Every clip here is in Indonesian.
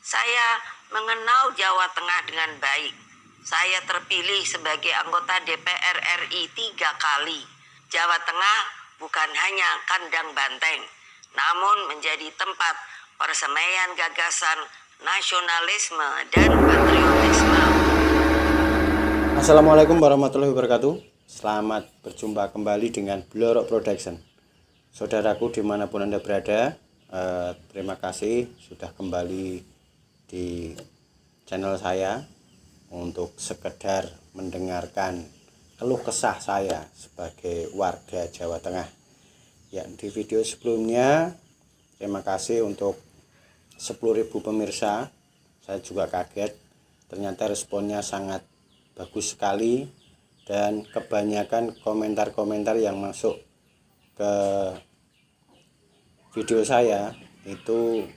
Saya mengenal Jawa Tengah dengan baik. Saya terpilih sebagai anggota DPR RI 3 kali. Jawa Tengah bukan hanya kandang banteng, namun menjadi tempat persemaian gagasan nasionalisme dan patriotisme. Assalamualaikum warahmatullahi wabarakatuh. Selamat berjumpa kembali dengan Blorok Production. Saudaraku dimanapun Anda berada, terima kasih sudah kembali di channel saya untuk sekedar mendengarkan keluh kesah saya sebagai warga Jawa Tengah. Ya, di video sebelumnya terima kasih untuk 10.000 pemirsa. Saya juga kaget, ternyata responnya sangat bagus sekali dan kebanyakan komentar-komentar yang masuk ke video saya itu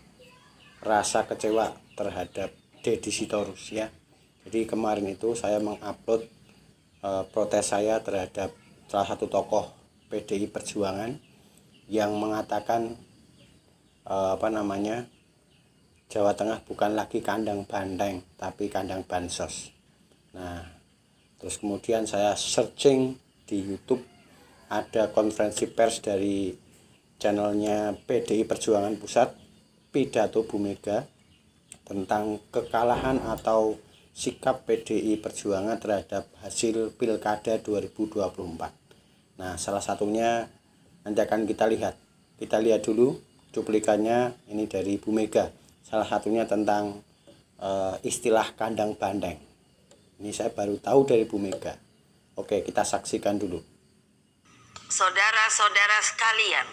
rasa kecewa terhadap Deddy Sitorus ya. Jadi kemarin itu saya mengupload protes saya terhadap salah satu tokoh PDI Perjuangan yang mengatakan Jawa Tengah bukan lagi kandang banteng tapi kandang bansos. Nah, terus kemudian saya searching di YouTube, ada konferensi pers dari channelnya PDI Perjuangan Pusat, pidato Bu Mega tentang kekalahan atau sikap PDI Perjuangan terhadap hasil Pilkada 2024. Nah, salah satunya nanti akan kita lihat. Kita lihat dulu cuplikannya, ini dari Bu Mega. Salah satunya tentang istilah kandang banteng. Ini saya baru tahu dari Bu Mega. Oke, kita saksikan dulu. Saudara-saudara sekalian,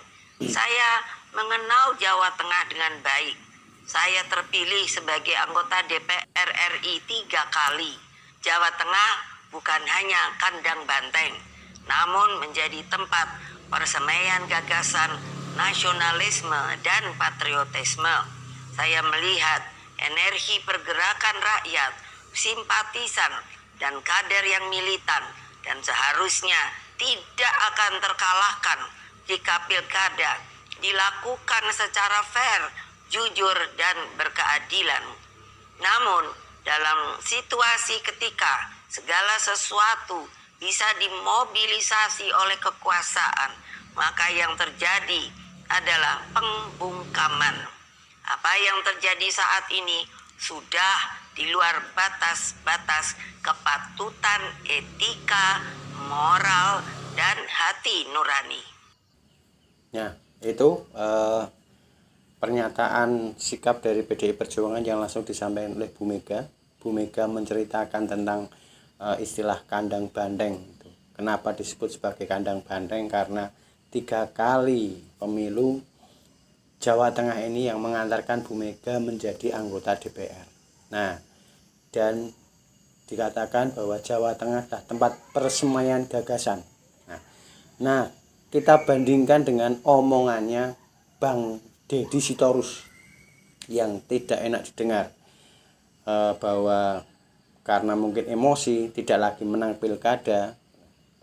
saya mengenal Jawa Tengah dengan baik. Saya terpilih sebagai anggota DPR RI 3 kali. Jawa Tengah bukan hanya kandang banteng, namun menjadi tempat persemaian gagasan nasionalisme dan patriotisme. Saya melihat energi pergerakan rakyat, simpatisan, dan kader yang militan, dan seharusnya tidak akan terkalahkan jika pilkada dilakukan secara fair, jujur, dan berkeadilan. Namun, dalam situasi ketika segala sesuatu bisa dimobilisasi oleh kekuasaan, maka yang terjadi adalah pembungkaman. Apa yang terjadi saat ini sudah di luar batas-batas kepatutan etika, moral, dan hati nurani. Nah, itu pernyataan sikap dari PDI Perjuangan yang langsung disampaikan oleh Bu Mega. Bu Mega menceritakan tentang istilah kandang banteng. Kenapa disebut sebagai kandang banteng? Karena 3 kali pemilu Jawa Tengah ini yang mengantarkan Bu Mega menjadi anggota DPR. Nah, dan dikatakan bahwa Jawa Tengah adalah tempat persemaian gagasan. Nah, kita bandingkan dengan omongannya Bang Deddy Sitorus yang tidak enak didengar, bahwa karena mungkin emosi tidak lagi menang pilkada,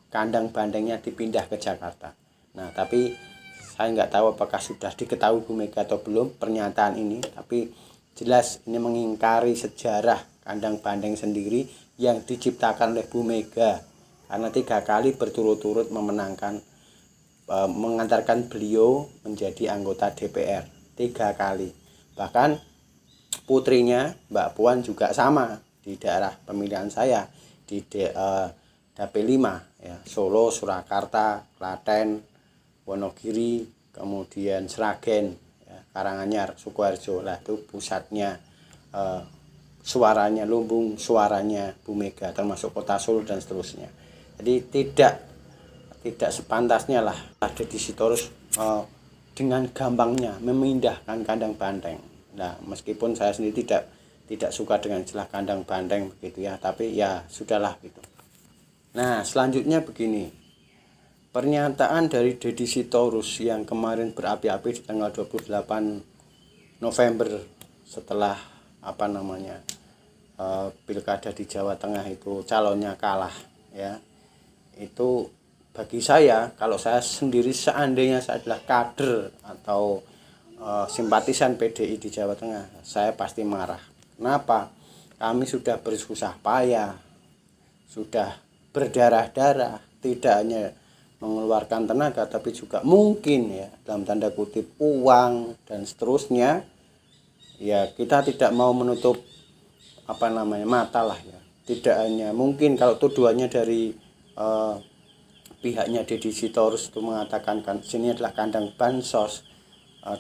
kandang bantengnya dipindah ke Jakarta. Nah, tapi saya nggak tahu apakah sudah diketahui Bu Mega atau belum pernyataan ini, tapi jelas ini mengingkari sejarah kandang banteng sendiri yang diciptakan oleh Bu Mega, karena 3 kali berturut-turut mengantarkan beliau menjadi anggota DPR 3 kali. Bahkan putrinya Mbak Puan juga sama di daerah pemilihan saya di Dapil 5 ya, Solo, Surakarta, Klaten, Wonogiri, kemudian Sragen ya, Karanganyar, Sukoharjo. Lah itu pusatnya suaranya lumbung, suaranya Bu Mega, termasuk Kota Solo dan seterusnya. Jadi tidak sepantasnya lah Deddy Sitorus dengan gampangnya memindahkan kandang banteng. Nah, meskipun saya sendiri tidak suka dengan istilah kandang banteng begitu ya, tapi ya sudahlah gitu. Nah, selanjutnya begini. Pernyataan dari Deddy Sitorus yang kemarin berapi-api di tanggal 28 November setelah pilkada di Jawa Tengah itu calonnya kalah ya. Itu bagi saya, kalau saya sendiri seandainya saya adalah kader atau simpatisan PDI di Jawa Tengah, saya pasti marah. Kenapa? Kami sudah bersusah payah, sudah berdarah-darah, tidak hanya mengeluarkan tenaga tapi juga mungkin ya dalam tanda kutip uang dan seterusnya. Ya kita tidak mau menutup mata lah ya. Tidak hanya mungkin kalau tuduhannya dari pihaknya Deddy Sitorus itu mengatakan kan sini adalah kandang bansos.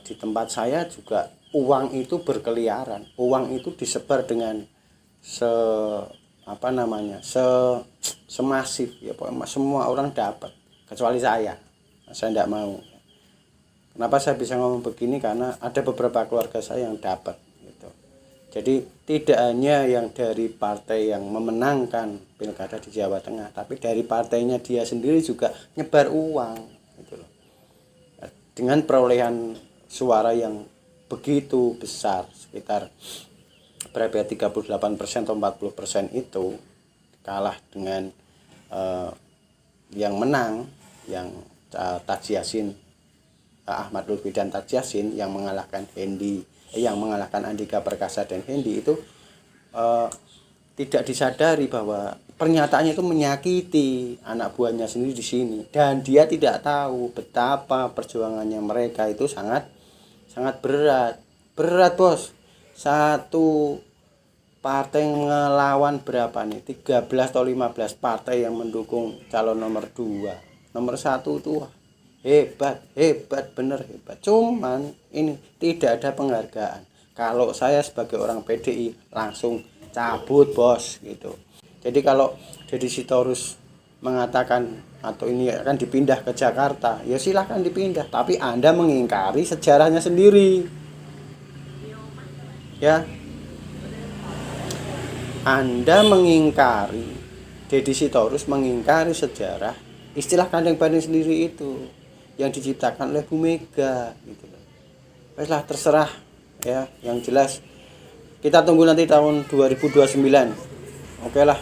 Di tempat saya juga uang itu berkeliaran, uang itu disebar dengan semasif ya, pokoknya semua orang dapat kecuali saya tidak mau. Kenapa saya bisa ngomong begini? Karena ada beberapa keluarga saya yang dapat gitu. Jadi tidak hanya yang dari partai yang memenangkan pilkada di Jawa Tengah, tapi dari partainya dia sendiri juga nyebar uang gitu loh. Dengan perolehan suara yang begitu besar, sekitar berapa 38% atau 40% itu kalah dengan yang menang, yang Taji Yassin, Ahmad Lutfi dan Taji Yassin yang mengalahkan mengalahkan Andika Perkasa dan Hendy itu tidak disadari bahwa pernyataannya itu menyakiti anak buahnya sendiri di sini, dan dia tidak tahu betapa perjuangannya mereka itu sangat berat bos. Satu partai ngelawan berapa nih, 13 atau 15 partai yang mendukung calon nomor 2, nomor 1 itu hebat bener hebat. Cuman ini tidak ada penghargaan. Kalau saya sebagai orang PDI langsung cabut bos gitu. Jadi kalau Deddy Sitorus mengatakan atau ini akan dipindah ke Jakarta, ya silahkan dipindah, tapi Anda mengingkari sejarahnya sendiri ya. Anda mengingkari, Deddy Sitorus mengingkari sejarah istilah kandang bandeng sendiri itu yang diciptakan oleh Bu Mega gitu. Baiklah, terserah ya, yang jelas kita tunggu nanti tahun 2029. Oke lah,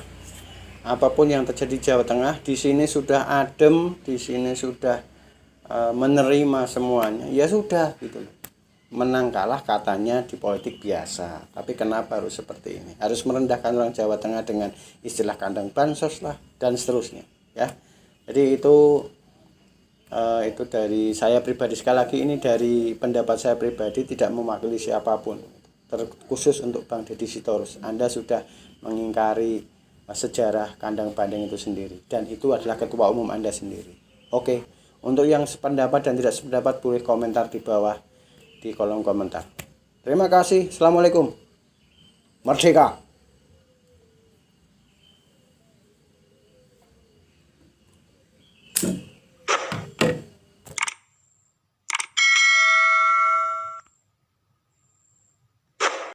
apapun yang terjadi di Jawa Tengah, di sini sudah adem, di sini sudah menerima semuanya, ya sudah gitu loh. Menang kalah katanya di politik biasa, tapi kenapa harus seperti ini? Harus merendahkan orang Jawa Tengah dengan istilah kandang bansos lah dan seterusnya ya. Jadi itu dari saya pribadi, sekali lagi ini dari pendapat saya pribadi, tidak mewakili siapapun, terkhusus untuk Bang Deddy Sitorus. Anda sudah mengingkari sejarah kandang bandeng itu sendiri, dan itu adalah ketua umum Anda sendiri. Oke, untuk yang sependapat dan tidak sependapat boleh komentar di bawah di kolom komentar. Terima kasih. Assalamualaikum. Merdeka.